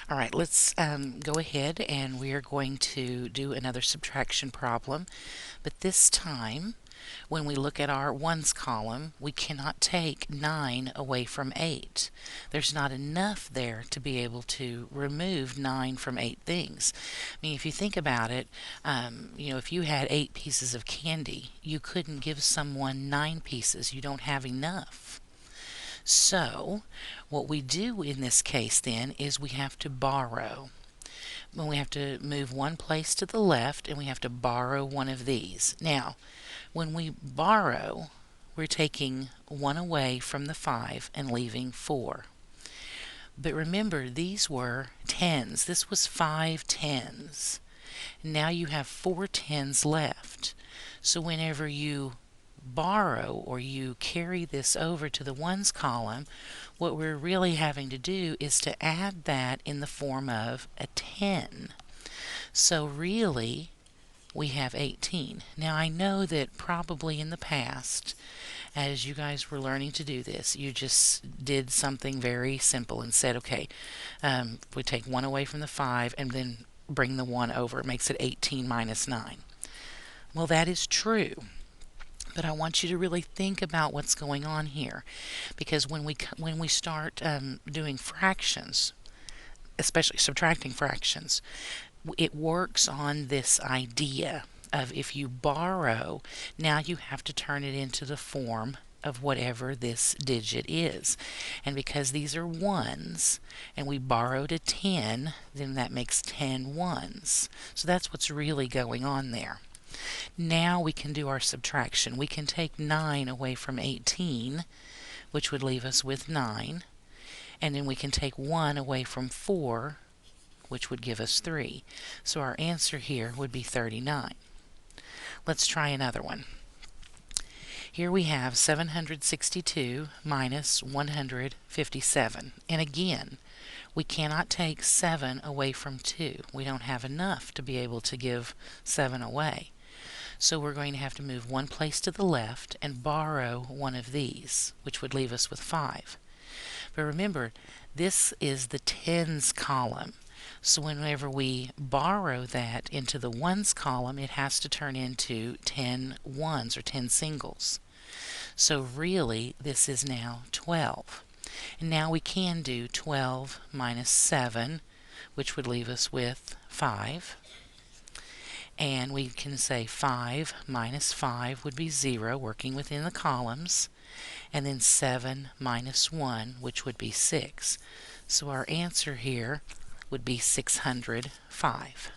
All right, let's go ahead and we are going to do another subtraction problem. But this time, when we look at our ones column, we cannot take 9 away from 8. There's not enough there to be able to remove 9 from 8 things. I mean, if you think about it, if you had 8 pieces of candy, you couldn't give someone 9 pieces. You don't have enough. So, what we do in this case then is we have to borrow. When we have to move one place to the left and we have to borrow one of these. Now, when we borrow, we're taking 1 away from the 5 and leaving 4. But remember, these were tens. This was 5 tens. Now you have 4 tens left. So whenever you borrow or you carry this over to the ones column, what we're really having to do is to add that in the form of a 10. So really, we have 18. Now I know that probably in the past, as you guys were learning to do this, you just did something very simple and said, okay, we take 1 away from the 5 and then bring the 1 over. It makes it 18 minus 9. Well, that is true. But I want you to really think about what's going on here, because when we start doing fractions, especially subtracting fractions, it works on this idea of if you borrow, now you have to turn it into the form of whatever this digit is. And because these are ones and we borrowed a 10, then that makes 10 ones. So that's what's really going on there. Now we can do our subtraction. We can take 9 away from 18, which would leave us with 9. And then we can take 1 away from 4, which would give us 3. So our answer here would be 39. Let's try another one. Here we have 762 minus 157. And again, we cannot take 7 away from 2. We don't have enough to be able to give 7 away. So we're going to have to move one place to the left and borrow one of these, which would leave us with 5. But remember, this is the tens column. So whenever we borrow that into the ones column, it has to turn into 10 ones or 10 singles. So really, this is now 12. And now we can do 12 minus 7, which would leave us with 5. And we can say 5 minus 5 would be 0, working within the columns. And then 7 minus 1, which would be 6. So our answer here would be 605.